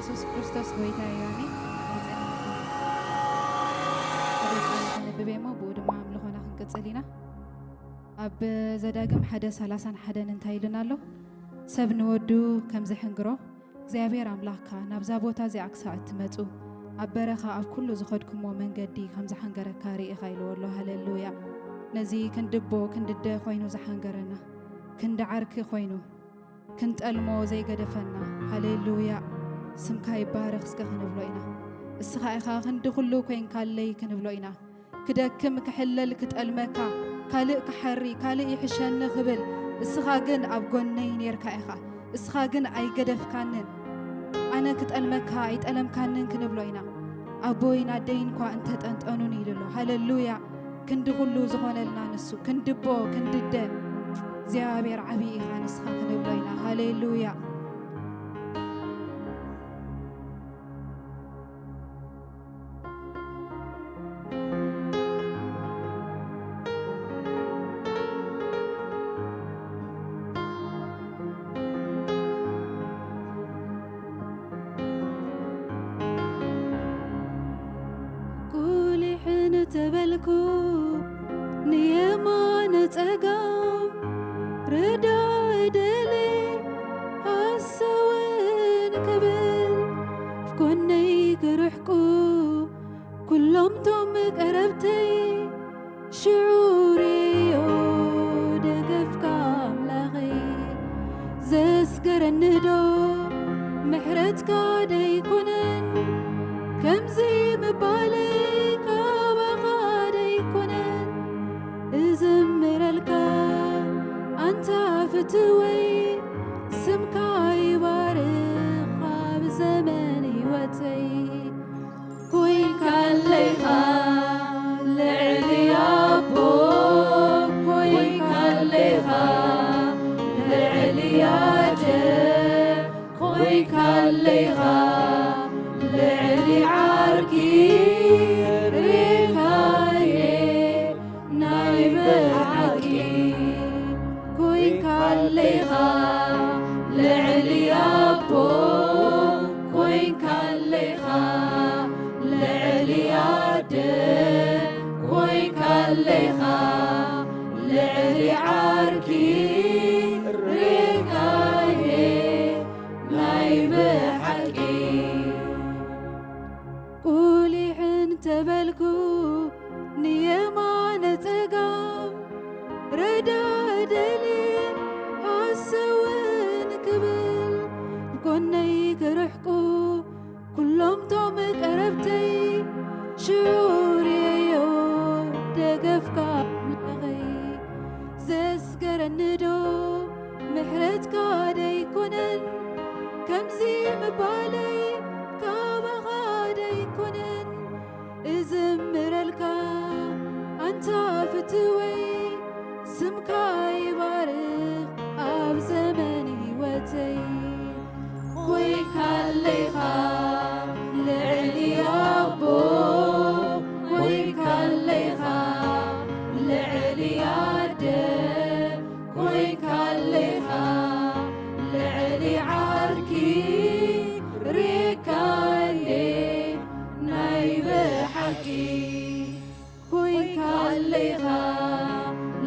ኢየሱስ ክርስቶስ ጎይታ ያኒ ነብቤሞ ብኡድማ አምልኾና ክንቀጽሊና ኣብ ዘዳግም 1:31 እንታይ ኢልና ኣሎ ሰብ ንወዱ ከም ዝሕንግሮ እግዚአብሔር አምላክካ ናብዛ ቦታ እዚኣ ክሳዕ ትመጹ ኣብ በረኻ ኣብ ኩሉ ዝኸድኩሞ መንገዲ ከም ዝሓንገረካ ርኢኻ ኢልዎ ኣሎ ሃሌሉያ ነዚ ክንድቦ ክንድደ ኮይኑ ዝሓንገረና ክንድዓርኪ ኮይኑ ክንጠልሞ ዘይገደፈና ሃሌሉያ ስምካ ይባረኽ እስከ ክንብሎ ኢና እስኻ ኢኻ ክንዲ ኩሉ ኮይንካለይ ክንብሎ ኢና ክደክም ክሕለል ክጠልመካ ካልእ ክሐሪ ካልእ ይሕሸኒ ክብል እስኻ ግን ኣብ ጎነይ ነርካ ኢኻ እስኻ ግን ኣይገደፍካንን ኣነ ክጠልመካ ኣይጠለምካንን ክንብሎ ኢና ኣቦይና ደይንኳ እንተጠንጠኑን ኢልሎ ሃሌሉያ ክንዲ ኩሉ ዝኾነልና ንሱ ክንድቦ ክንድደ እግዚአብሔር ዓብይ ኢኻ ንስኻ ክንብሎ ኢና ሃሌሉያ ተበልኩ ንየማነ ጸጋም ረዳ እደሌ ሃሰውን ክብል ፍኮነይ ክርሕቁ ኩሎም ቶም ቀረብተይ ሽዑርዮ ደገፍካ ኣምላኸይ ዘስገረንዶ ምሕረትካ ደይኮነን ከምዚ ምባለይ እዘምረልካ አንተ ፍትወይ ስምካ ይባርኽ ኣብ ዘመን ሕይወተይ ኮይንካለይኻ ልዕሊ ኣቦ ኮይንካለይኻ ልዕሊ ኣደ ኮይንካለይኻ ልዕሊ ዓርኪ ليها لعلي أبو كوين كان ليها لعلي عدن كوين كان ليها لعلي عركي ريكاي نايب حكي قولي انت بالكو نيمان تقام ردا دلي سوين كبل كوني كرحكو كلهم توم قربتي شعوري يو دقفكا ملغي زسكر الندو محرتكا ديكونن كمزي مبالي كابغا ديكونن ازمرلكا انت فتوي سمكا يبارك ኣብ ዘመን ሕይወተይ ኮይንካለይኻ ልዕሊ ኣቦ ኮይንካለይኻ ልዕሊ ኣደ ኮይንካለይኻ ልዕሊ ዓርኪ ሪካሌ ናይ ብሓቂ ኮይንካለይኻ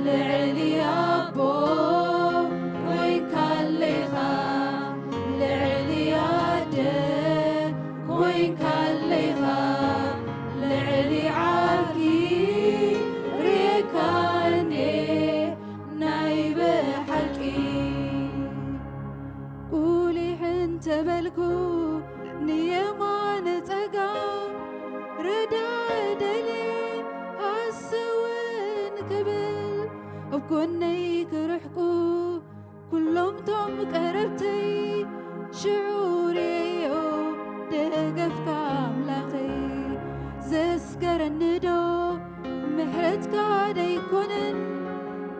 ልዕሊ ኣቦ تبلكو نيمان تقام ردا دلي هسوين كبل وكوني كرحكو كلهم توم قربتي شعوري يو دقفكا أملاخي زسكر الندو محرتكا ديكونن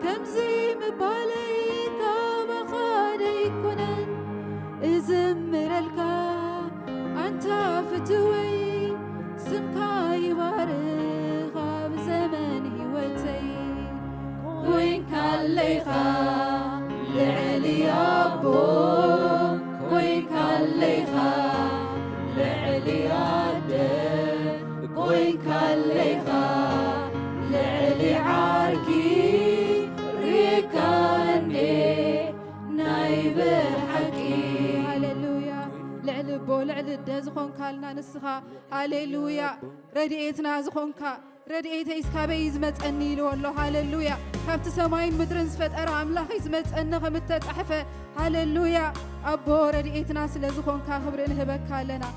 كمزي مبالي كابخا ديكونن ازمرلكا انت فتوي سمكا يبارخ ኣብ ዘመን ሕይወተይ ኮይንካለይኻ ልዕሊ ኣቦ ኮይንካለይኻ أبو لعل الدزخون كالنا نسخة هاليلويا رديتنا زخونكا رديت إسكابي يزمت أني لو الله هاليلويا كابت سماين مدرنس فتأرى عملاخ يزمت أنها متتحفة هاليلويا أبو رديتنا سلزخونكا خبرين هبك كالنا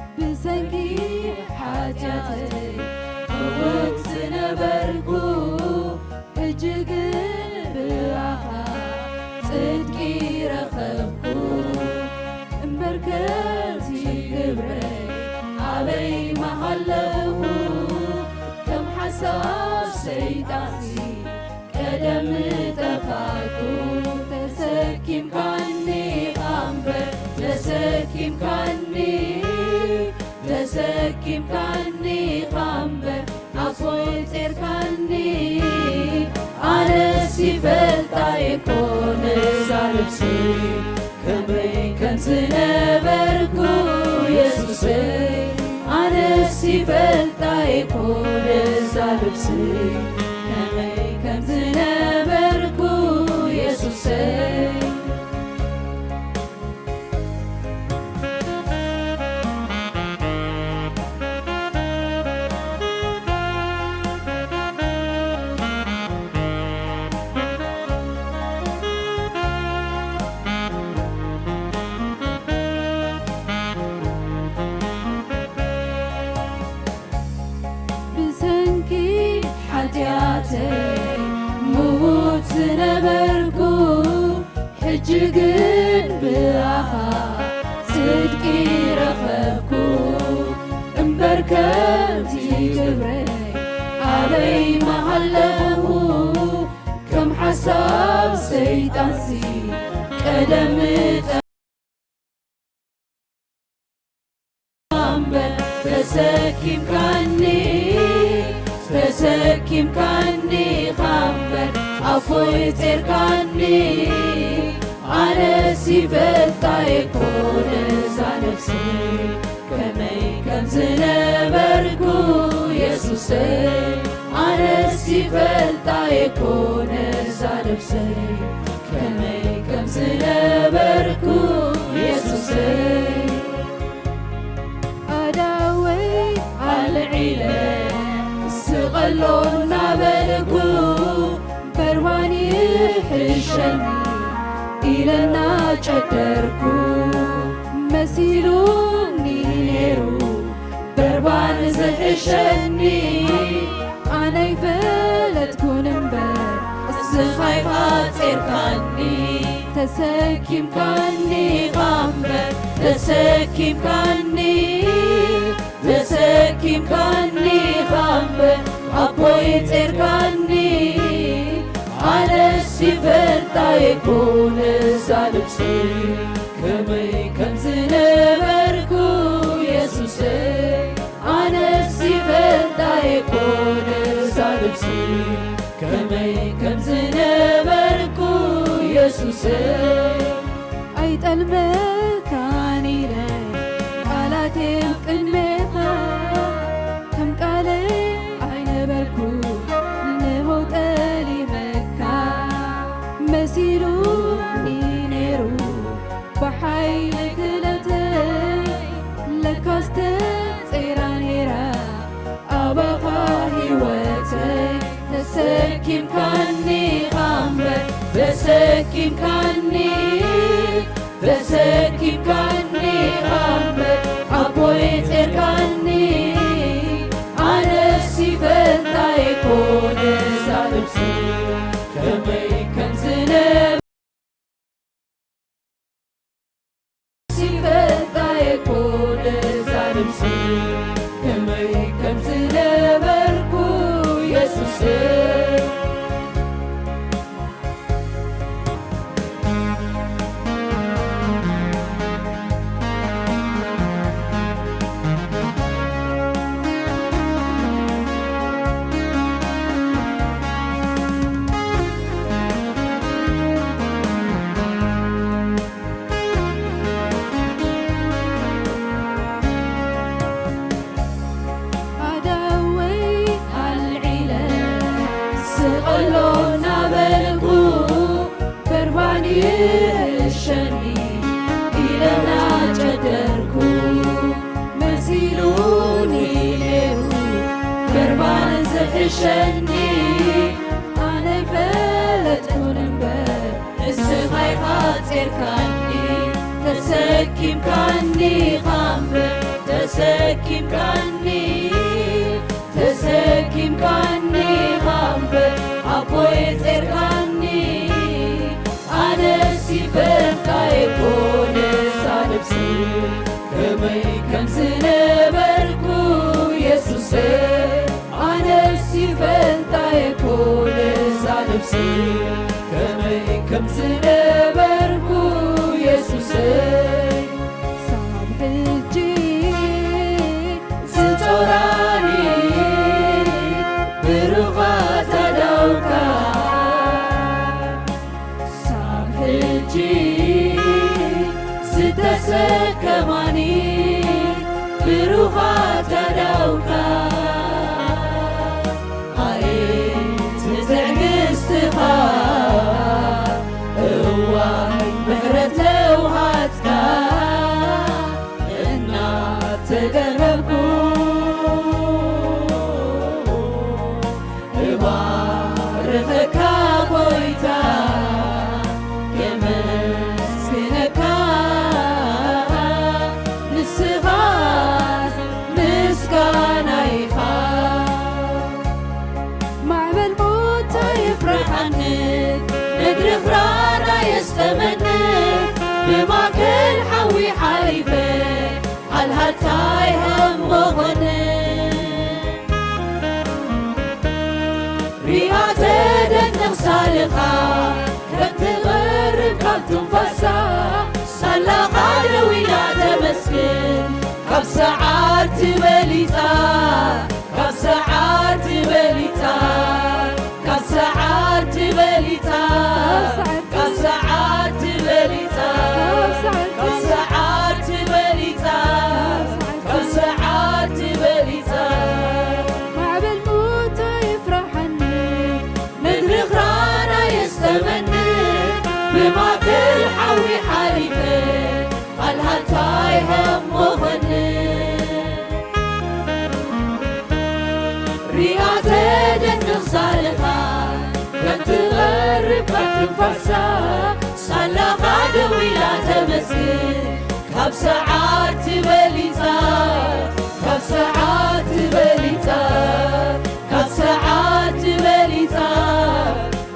بسنكي حاجاتي موت نبركو حجق براخا صدقي رخبكو امبركتي قبري علي محلو كم حساب سيداتي قدم تفاكو تسكيم كاني غامبر تسكيم كاني غامبر عصوي تصير كاني أنا سيفلتا يكون زالبسي كمي كنزنبركو يسوسي أنا سيفلتا يكون زالبسي كمي كنزنبركو يسوسي موت نبركو حجقن براخا صدقي رخبكو امبركتي كبري علي محله كم حساب سيطانسي قدمت أمبر تسكيم كاني خامبر أفوي تركاني أنا سيفلتا يكون زانفسي كمي كنزنبركو يسوسي أنا سيفلتا يكون زانفسي كمي كنزنبركو يسوسي أداوي على العيلة سغلون نابلكو برواني حشني إلى ناجدركو مسيلوني نيرو بربان زحشني أنا يفلت كون مبر السخايفات إركاني تسكيم كاني غامبر تسكيم كاني غامبر أبوي تركاني أنا سيفلتا يكون زالبسي كمي كنزنبركو يسوسي أنا سيفلتا يكون زالبسي كمي كنزنبركو يسوسي أيت المكاني لي قالاتي قدميها كم قالي عين بركو نموت لي مكة مسيلوني نيرو بحيل كلتي لكاست صيرانيرا أبقى هيوتي تسكيم كاني غامبر تسكيم كاني غامبر نفسي كمي كم زنبركو يسوسي الشني إلى ناجدركو مسيلوني له بربان زحشني أنا فلت منبر السغيقات إركاني تسكيم كاني غامر تسكيم كاني غامر أبوي إركاني سيفنتا يكون سالبسي كمي كم زنبركو يسوسي أنا سيفنتا يكون سالبسي كمي كم زنبركو يسوسي صبح الجي زتوراني برغات دوكا ستسكماني بروحات دوكا عيت تعقستها هواي بحرت لوهاتكا إنا تقربكو بارخك بويتا بما كل حوي حليفة عالهالتاي هم مغنى رياضة دنق صالقة كم تغرب كم تنفسا صلى قادوي لا تمسكن كم ساعات تبليتا كم ساعات تبليتا كم ساعات تبليتا كم ساعات تبليتا كم ساعات تبليتا كم ساعات تبليتا مع بالموت يفرحني ندري غرانا يستمني بما كل حوي حليفه الهالتاي هم مغني رياضة دنق صالحة كم تغرب كم تنفسا صلى قادوي لا تمسكن كم ساعات تبليتا كم ساعات تبليتا كم ساعات تبليتا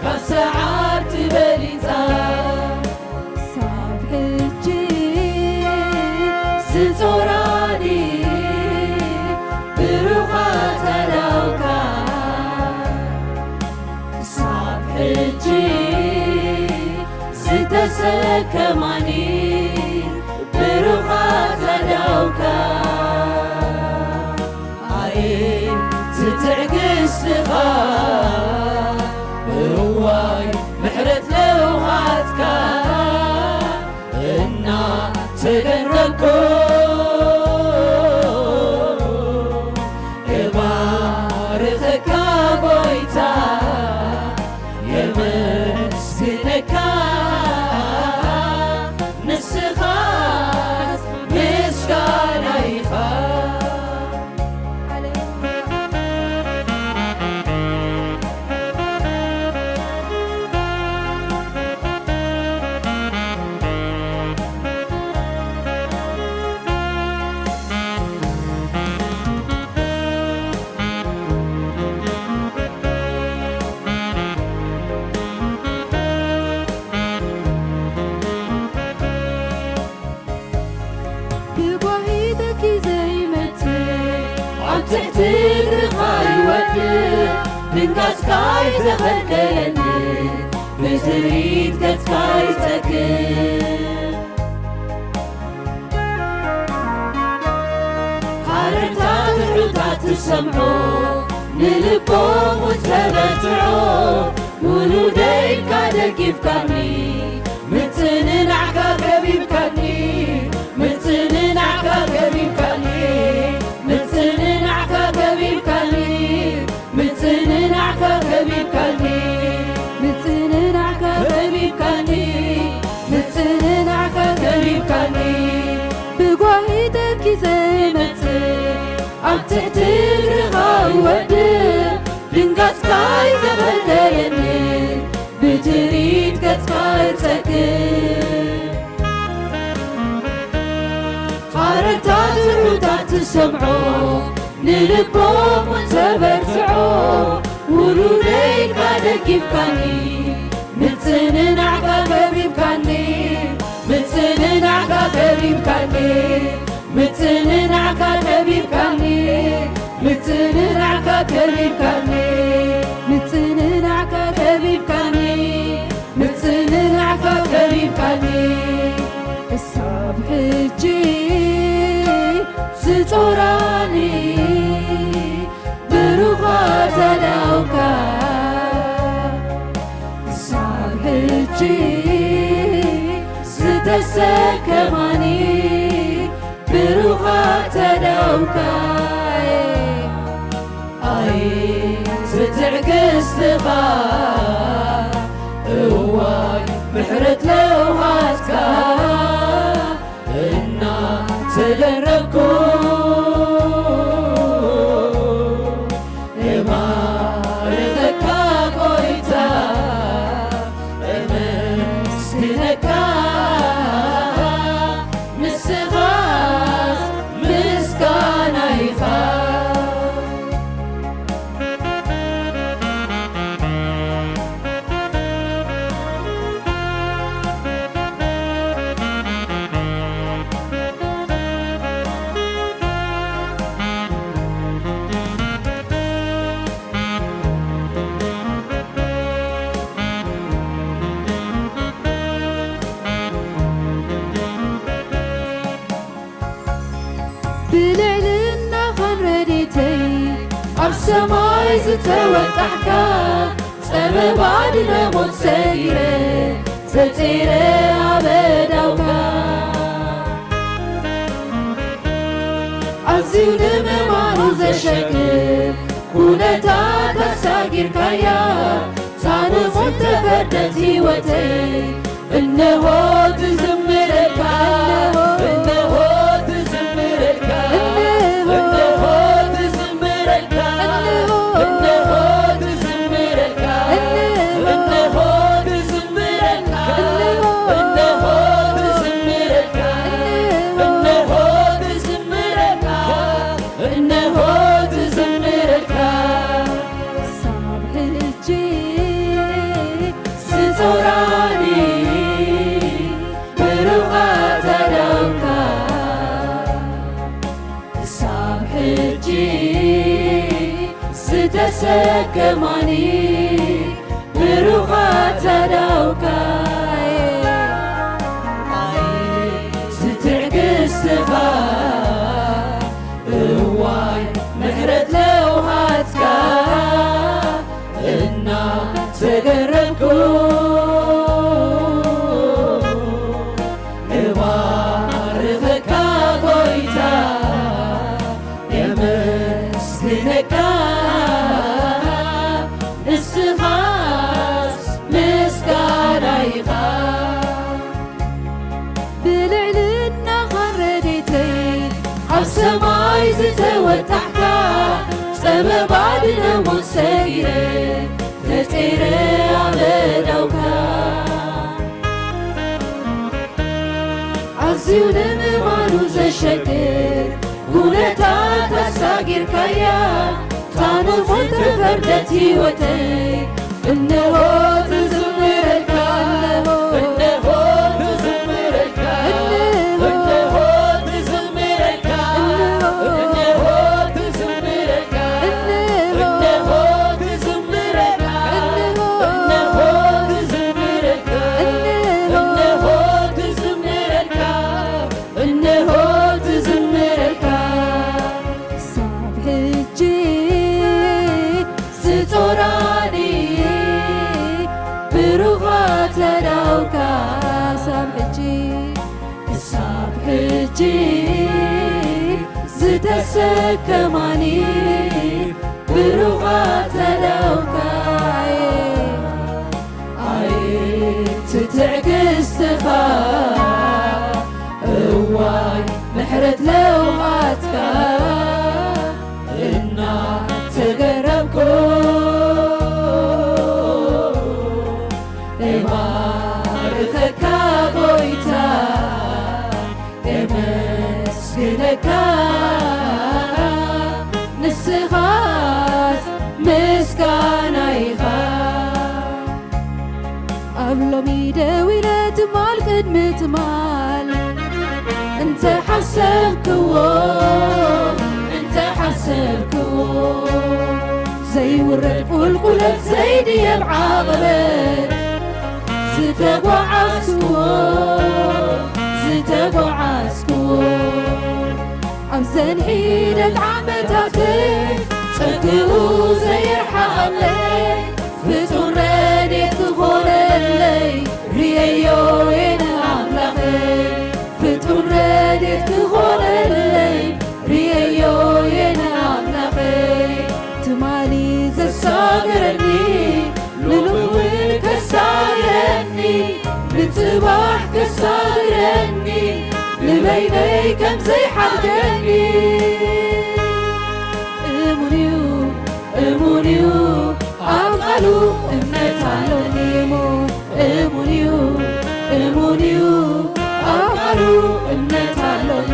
كم ساعات تبليتا صبح الجي ستوراني بروحات دوكا صبح الجي ستسكماني بروحات دوكا عين تتعقس لغا هواي محرت لوهاتكا إنا تقربكو يبارخك بويتا يمسكنك نسخات مسكانا يخاف تحت رغاي ودي دنقات كاي تخلقلني بتريد كتكاي تكن حارتات حوتات تسمعو نلبهم وتبتعو ولودي كادك يفكرني متنن عكا كبيب كاني متنن عكا كبيب كاني متنن عكا كبيب كاني متنن عكا كبيب كاني متنن عكا كبيب كاني متنن عكا كبيب كاني بقوعدك زيمتي عم تحتل رغاي ودي دنقات كاي تبليني بتريد كتكاي تكن حارتات العودات تسمعو نلبهم وتبتعو ولولي كادك يفكاني متنن عكا كبيب كاني متنن عكا كبيب كاني متنن عكا كبيب كاني متنن عكا كبيب كاني متنن عكا كبيب كاني متنن عكا كبيب كاني الصبح جي ستوراني بروغات الأوكا الصبح جي ستسكماني بروغات الأوكا أي ستعكس ثقا هواي محرت لوهاتكا إنا تجربكو إما رثكا قويتا مسكنكا مسغاز مسكانا يخاف بليلنا خنرديتي عالسماي زتوقعكا سبب عدنا موت سيرة تتيرة عبدوكا عزيو نممانو زشكل كونتا تساقير كايا تانو متفردت هيوتي إنه تزمرك إنه تزمرك إنه تزمرك إنه تزمرك إنه تزمرك إنه تزمرك إنه تزمرك إنه تزمرك صبح الجي ستوراني بروغات الأوكا صبح الجي ستسكماني بروغات الأوكا ستعكس ثقا هواي محرت لوهاتكا إنا تقربكو عالسماي زتوتحكا سبب عدنا موت سيرة تتيرة عبدوكا عزيو نممانو زشكر كونتا تساقير كايا تانو متفردت هيوتي إنه تزمرك إنه تزمرك إنه تزمرك إنه تزمرك ዝተሰከማኒ ብሩኻት ለውካይ ትትዕግስትኻ እዋይ ምሕረት ለውኻትካ እናተገረምኩ እባርኸካ ጎይታ እመስግነካ ንስኻት ምስጋና ኢኻ ኣብ ሎሚ ደው ኢለ ትማል ቅድሚ ትማል እንተ ሓሰብክዎ ዘይውረድ ቁልቁለት ዘይድየብ ዓቐበት ዝተጓዓዝክዎ ኣብ ዘንሒደት ዓመታትይ ፀጊኡ ዘይርሓቐለይ ፍጹም ረድኤት ክኾነለይ ርየዮ የነ ኣምላኸይ ፍጹም ረድኤት ክኾነለይ ርየዮ የነ ኣምላኸይ ትማሊ ዘሳግረኒ ንልውን ከሳግረኒ ንጽባሕ ከሳግረኒ ንበይነይ ከም ዘይሓልገኒ እሙን እዩ ኣብ ቃሉ እምነት ኣለኒ እሙን እዩ ኣብ ቃሉ እምነት ኣለኒ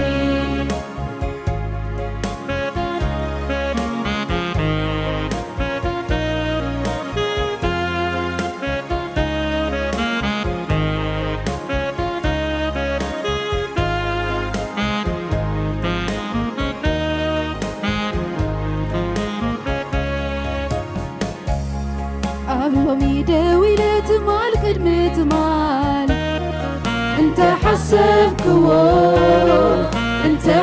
ኣብ ሎሚ ደው ኢለ ትማል ቅድሚ ትማል እንተ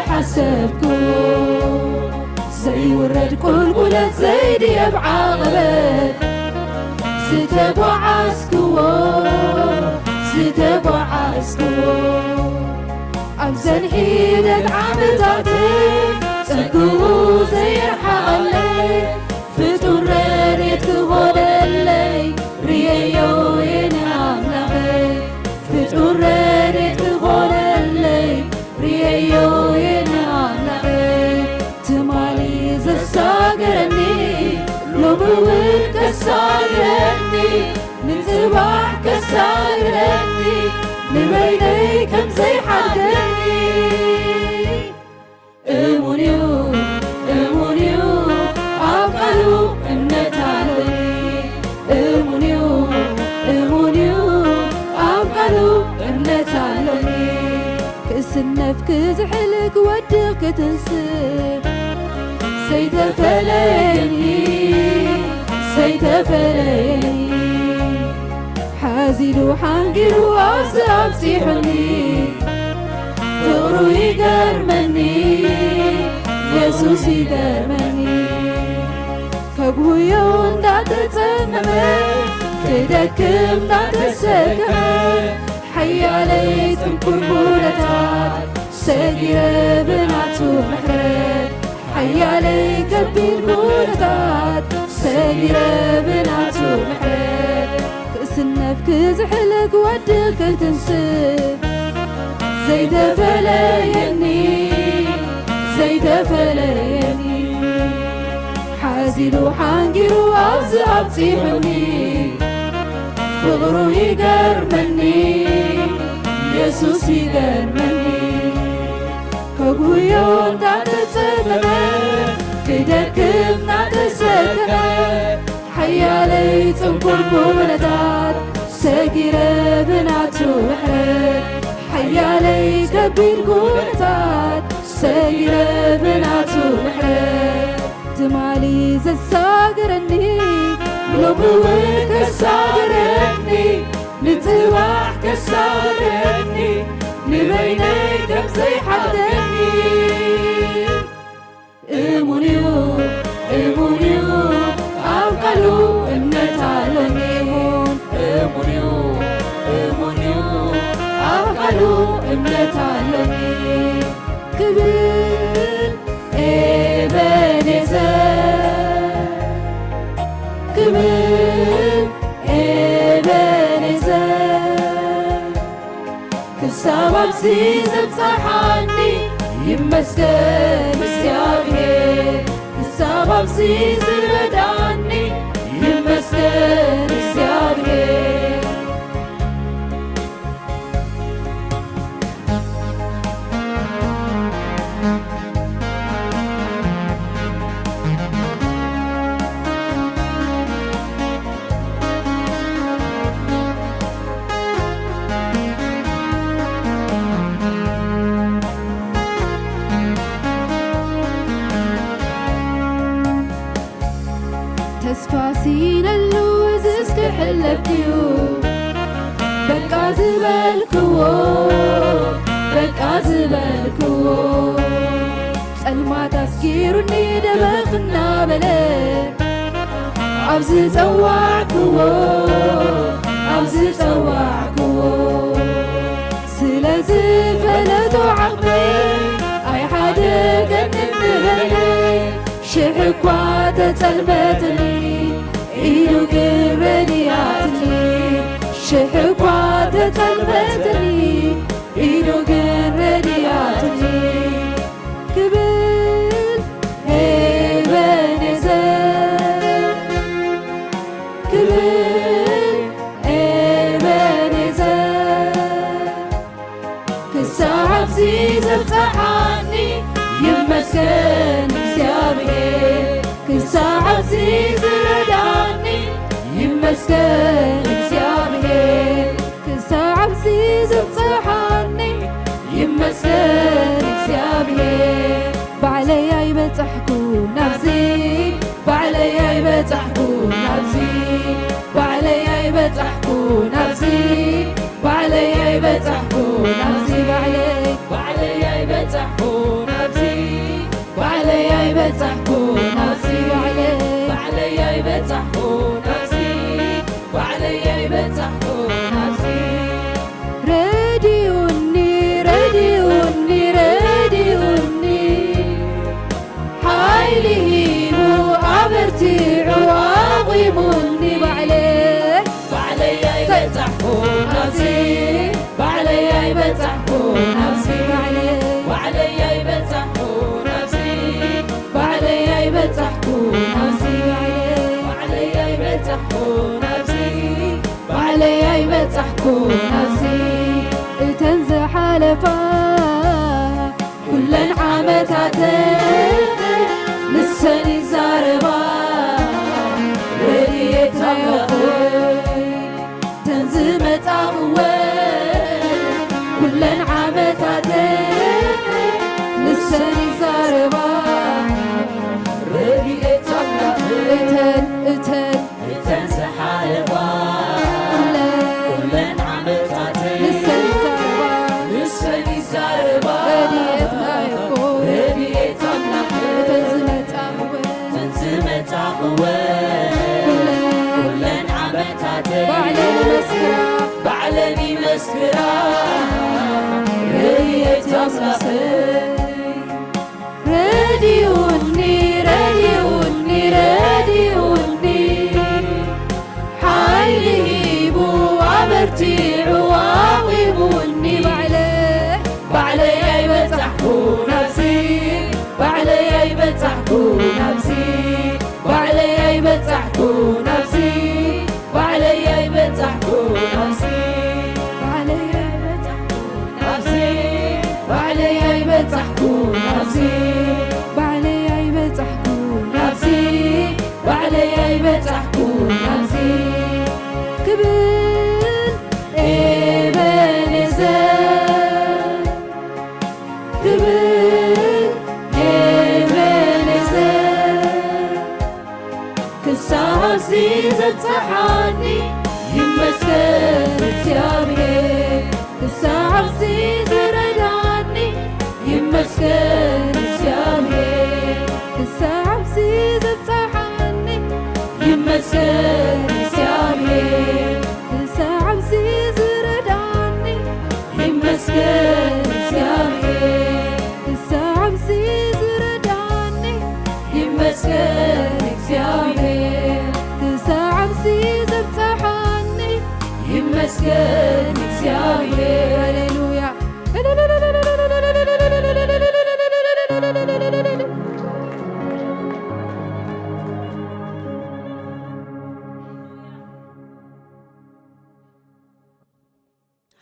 ሓሰብክዎ ዘይውረድ ቁልቁለት ዘይድየብ ዓቐበት ዝተጓዓዝክዎ ኣብ ዘንሒደት ዓመታትይ ፀጊኡ ዘይርሓቐለይ ፍጹም ረድኤት ክኾነለይ ርየዮ የነ ኣምላኸይ ፍጹም ረድኤት ክኾነለይ ርየዮ የነ ኣምላኸይ ትማሊ ዘሳግረኒ ሎሚ እውን ከሳግረኒ ንጽባሕ ከሳግረኒ ንበይነይ ከም ዘይሓልገኒ እሙን እዩ ኣብ ቃሉ እምነት ኣለኒ እሙን እዩ ኣብ ቃሉ እምነት ኣለኒ ክእስነፍ ክዝሕልግ ወድቕ ክትንስእ ዘይተፈለየኒ ሓዚሉ ሓንጊሩ ኣብዝ ኣብፂሑኒ ፍቕሩ ይገርመኒ ኢየሱስ ይገርመኒ ከጉዮ እንዳተጸመመ ክደክም እንዳተሰከመ ሓያለይ ጥንኩር ኩነታት ሰጊረ ብናቱ ምሕረት ሓያለይ ከቢድ ኩነታት ሰጊረ ብናቱ ምሕረት ክእስነፍ ክዝሕልግ ወድቕ ክትንስእ ዘይተፈለየኒ ሓዚሉ ሓንጊሩ ኣብዝ ኣብፂሑኒ ፍቕሩ ይገርመኒ ኢየሱስ ይገርመኒ ከጉዮ እንዳተጸመመ ክደክም እንዳተሰከመ ሓያለይ ጽንኩር ኩነታት ሰጊረ ብናቱ ምሕረት ሓያለይ ከቢድ ኩነታት ሰጊረ ብናቱ ምሕረት ትማሊ ዘሳግረኒ ሎሚ እውን ከሳግረኒ ንጽባሕ ከሳግረኒ ንበይነይ ከም ዘይሓልገኒ እሙን እዩ ኣብ ቃሉ እምነት ኣለኒ እሙን እዩ ኣብ ቃሉ እምነት ኣለኒ ክብር ኤቤኔዘር ክብር ኤቤኔዘር ክሳብ ኣብዚ ዘብፅሓኒ ይመስገን እግዚአብሔር ክሳብ ኣብዚ ዝረዳእኒ ይመስገን እግዚአብሔር ተስፋ ሲነሉ ዝስክሕለፍትዩ በቃ ዝበልክዎ በቃ ዝበልክዎ ጸልማት ኣስጊሩኒ ደበኽና በለ ኣብዚ ጸዋዕክዎ ኣብዚ ጸዋዕክዎ ስለዝፈለቶ ዓቕሚ ኣይሓደገኒ ንበለ ሽሕ እኳ ተጸልመትኒ ኢሉ ግን ረድያትኒ ሽሕ እኳ ተጸልመትኒ ኢሉ ግን ረድያትኒ ክብል ኤቤኔዘር ክብል ኤቤኔዘር ክሳብ ኣብዚ ዘብፅሓኒ ይመስገን እግዚአብሔር ክሳብ ኣብዚ ዝረዳእኒ ይመስገን እግዚአብሔር ክሳብ ኣብዚ ዘብፅሓኒ ይመስገን እግዚአብሔር ባዕለይ ኣይበፅሕኩ ናብዚ ባዕለይ ኣይበፅሕኩ ናብዚ ባዕለይ ኣይበፅሕኩ ናብዚ ባዕለይ ኣይበፅሕኩ ናብዚ ባዕለይ ኣይበፅሕኩ ናብዚ ባዕለይ ኣይበፅሕኩ ናብዚ ባዕለይ ኣይበፅሕኩ ናብዚ ባዕለይ ኣይበፅሕኩ ናብዚ ረድዩኒ ረድዩኒ ረድዩኒ ሓይሊ ሂቡ ኣበርቲዑ ኣቑሙኒ ባዕለይ ኣይበፅሕኩ ናብዚ ባዕለይ ኣይበፅሕኩ ናብዚ ባዕለይ ኣይበፅሕኩ ናብዚ ባዕለይ ኣይበፅሕኩ ናብዚ ባዕለይ ኣይበፅሕኩ ናብዚ ባዕለይ ኣይበፅሕኩ ናብዚ እተን ዝሓለፋ ኩለን ዓመታተን ንሰን ይዛረባ ረድኤት ኣምላኸይ ተን ዝመፃ እወን ኩለን ዓመታተን ንሰን ይዛረባ ረድኤት ኣምላኸይ እተን ዝሓለፋ ኩለን ዓመታተን ንሰን ይዛረባ ረድኤት ኣምላኸይ ተን ዝመፃ እወን ኩለን ዓመታተን ባዕለን ይመስክራ ረድኤት ኣምላኸይ ረድዩኒ ረድዩኒ ረድዩኒ ሓይሊ ሂቡ ኣበርቲዑ ኣቑሙኒ ባዕለይ ኣይበፅሕኩ ናብዚ ባዕለይ ኣይበፅሕኩ ናብዚ ባዕለይ ኣይበፅሕኩ ናብዚ ባዕለይ ኣይበፅሕኩ ናብዚ ባዕለይ ኣይበፅሕኩ ናብዚ ባዕለይ ኣይበፅሕኩ ናብዚ ባዕለይ ኣይበፅሕኩ ናብዚ ባዕለይ ኣይበፅሕኩ ናብዚ ክብል ኤቤኔዘር ክብል ኤቤኔዘር ክሳብ ኣብዚ ዘብፅሓኒ ይመስገን እግዚአብሔር ክሳብ ኣብዚ ዝረዳእኒ ይመስገን እግዚአብሔር ክሳብ ኣብዚ ዘብፅሓኒ ይመስገን እግዚአብሔር ክሳብ ኣብዚ ዝረዳእኒ ይመስገን እግዚአብሔር زرداني يمسكن እግዚአብሔር كساعب زبطحاني يمسكن እግዚአብሔር هللويا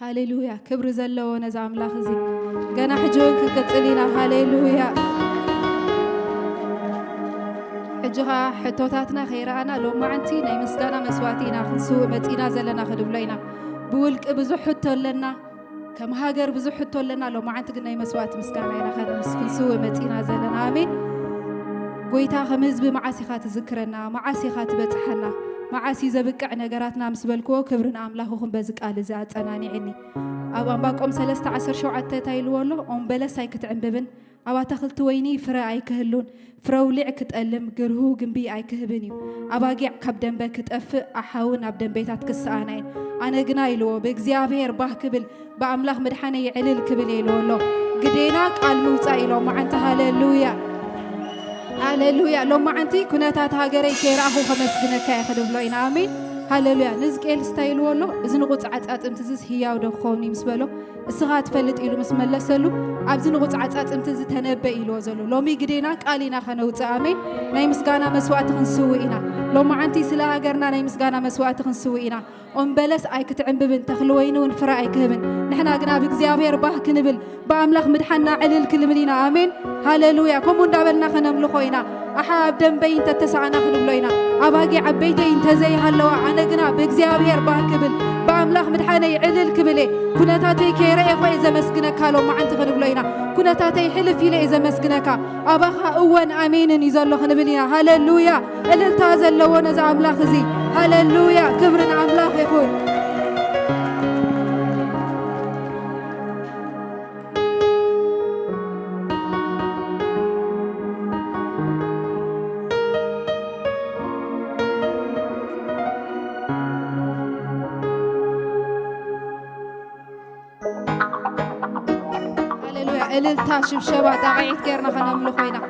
هاليلويا كبر زلو نزا أملاخ زي قنا حجوك كتلينا هاليلويا حجها حتوتاتنا خيرانا لو ما عنتي ناي مسكانا مسواتينا خنسو متينا زلنا خدبلينا بولك بزو حتو لنا كم هاجر بزو حتو لنا لو ما عنتك ناي مسوات مسكانا ينا خنسو متينا زلنا آمين قويتا خمز بمعاسيخات ذكرنا معاسيخات بتحنا معاسي زبقع نجاراتنا مسبلكو كبرنا أملاخهم بزق على زعت أناني عني أبا باقوم 13 شوعة تايلو والله أم بلا سايكت عنببن أبا تخلت ويني فرا أي كهلون فراولع كتألم جرهو جنبي أي كهبني أبا جع كبدن بكت أحاون أبدن بيتات كسانين أنا جنايلو بإجزابير باه كبل بأملاخ مدحني علل كبل يلو الله قديناك الموت أيلو مع أنت هاللويا هاللويا لو ما أنتي كنتات هاجري كيراهو خمس جنك يا خدم لوين آمين هاللويا نزق ستايل والله إذا نقطع عت امتزز هي أو دخوني مسبلو الصغات فلت إلو مسملا سلو عبد نقطع عت امتزز تنبأ إلو زلو لو مي قديناك قالينا خنوت آمين ناي مسقانا مسوات خنسوينا لو ما أنتي سلا هاجرنا ناي مسقانا مسوات خنسوينا أم بلس أي كتعم ببن تخلوين ونفرع أي كهبن نحنا قنا بإجزابير باه كنبل بأملاخ مدحنا على الكل مدينة آمين هاللويا كم دابلنا خنم لخوينا أحاب دم بين تتسعنا خنبلينا أباقي عبيتي انت زي هاللوا أنا قنا بإجزابير باه كبل بأملاخ مدحنا على الكبلي كنا تاتي كيرا إخوة إذا مسكنك هالو ما أنت خنبلينا كنا تاتي حلف إلى إذا مسكنك أباها أول آمين يزال خنبلينا هاللويا اللي التازل لو نزع أملاخ زي هاللويا كبرنا أملاخ يكون هاللويا اللي تاشف شباب داعيت كيرنا خنم لخوينا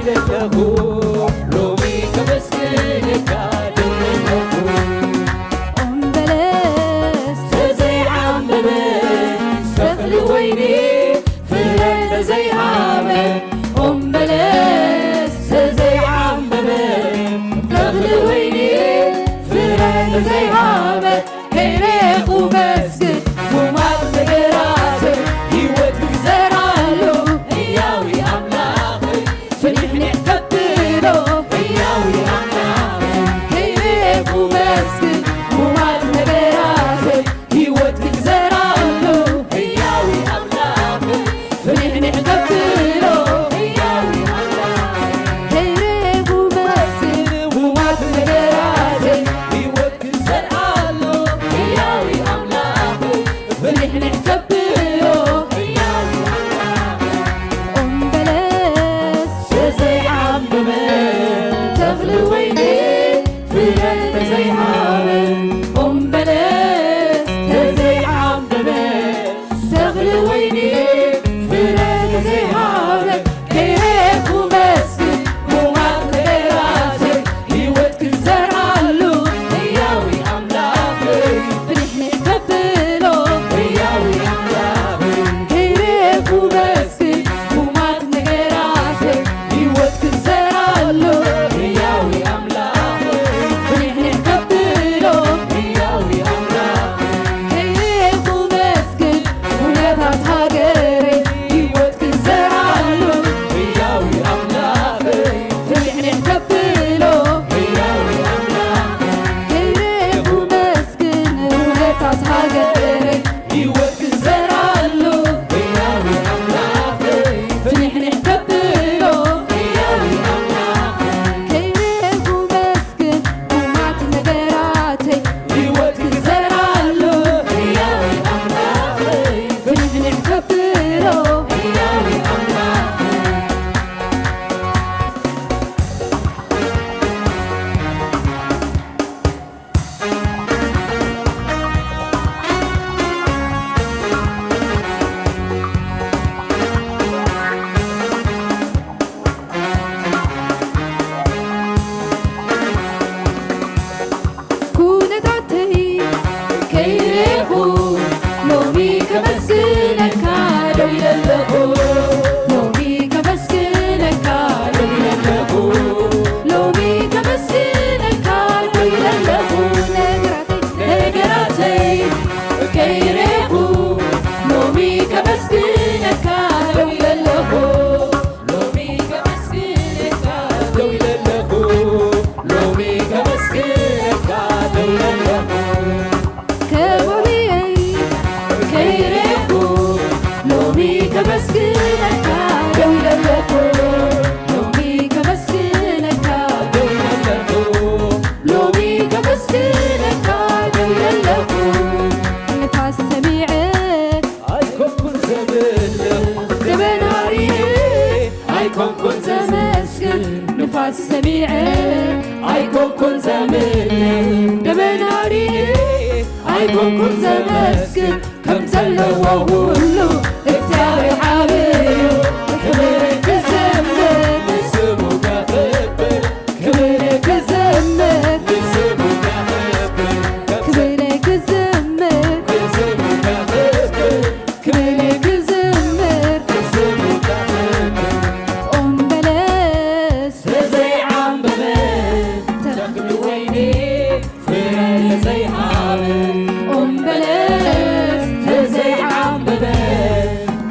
ደውለለሁ ሎሚ ከመስክንካ ደውለለሁ ኦምበለስ ተዘይዓምበበ ተኽሊ ወይኒ ፍረ ተዘይሃበ ኦምበለስ ተዘይዓምበበ ተኽሊ ወይኒ ፍረ ተዘይሃበ ከይሬኹ መስግን ጉማት ነገራት ሕይወት ክዘራሉ ሕያዊ ኣምላኽ ፍኒሕኒሕ ከብሎ ሕያዊ ኣምላኽ ከይሬኹ መስግን ጉማት ነገራት ሕይወት ክዘራሉ ሕያዊ ኣምላኽ ፍኒሕኒሕ ከብሎ ሕያዊ ኣምላኽ ከይሬኹ መስግን ጉማት ነገራት ሕይወት ክዘራሉ ሕያዊ ኣምላኽ ፍኒሕኒሕ ከብሎ ሕያዊ ኣምላኽ ኦምበለስ ተዘይዓምበበ ተኽሊ ወይኒ ፍረ ተዘይሃበ ኦምበለስ ተዘይዓምበበ ተኽሊ ወይኒ ፍረ ተዘይሃበ ከይሬኹ መስግን ጉማት ነገራት ሕይወት ክዘርዓሉ ሕያዊ ኣምላኽ ፍኒሕኒሕ ከብሎ ሕያዊ ኣምላኽ ከይሬኹ መስግን ጉማት ነገራት ሕይወት ክዘርዓሉ ሕያዊ ኣምላኽ ፍኒሕኒሕ ከብሎ ሕያዊ ኣምላኽ ከይሬኹ መስግን ኩነታት ሃገረይ ሕይወት ክዘርዓሉ ሕያዊ ኣምላኽ ፍኒሕኒሕ ከብሎ ሕያዊ ኣምላኽ ከይሬኹ መስግን ኩነታት ሃገረይ ሕይወት ክዘርዓሉ ሕያዊ ኣምላኽ ፍኒሕኒሕ ከብሎ ሕያዊ ኣምላኽ ከይሬኹ መስግን ኩማት ነገራተይ ሕይወት ክዘርዓሉ ሕያዊ ኣምላኽ ፍኒሕኒሕ ከብሎ ሕያዊ ኣምላኽ ኩነታተይ ከይሬኹ ሎሚ ከመስግነካ ደው ኢለለኹ ሎሚ ከመስግነካ ደው ኢለለኹ ሎሚ ከመስግነካ ደው ኢለለኹ ነገራተይ ከይሬኹ ሎሚ ከመስግነካ ደው ኢለለኹ ሎሚ ከመስግነካ ደው ኢለለኹ ሎሚ ከመስግነካ ደው ኢለለኹ ከቦልየይ ከይሬኹ ሎሚ ከመስግነካ ደው ኢለለኹ ሎሚ ከመስግነካ ደው ኢለለኹ ሎሚ ከመስግነካ ደው ኢለለኹ ንፋስ ሰሚዐ ኣይኮንኩን ዘምለኽ ደበናርየ ኣይኮንኩን ዘመስግን ንፋስ ሰሚዐ ኣይኮንኩን ዘምለኽ ደበናርየ ኣይኮንኩን ዘመስግን ከም ዘለዎ ሁሉ እግዚአብሔር ዓብዩ ክብር ክዘምር ንስሙ ከኽብር ክብር ክዘምር ንስሙ ከኽብር ክብረ ክዝምር ንስሙ ከኽብር ክብረ ክዝምር ንስሙ ከኽብር ኦምበለስ ተዘይዓምበበ ተኽሊ ወይኒ ፍረ ተዘይሃበ ኦምበለስ ተዘይዓምበበ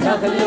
ተኽሊ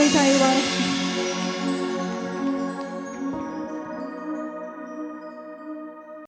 ጌታ ይባረክ።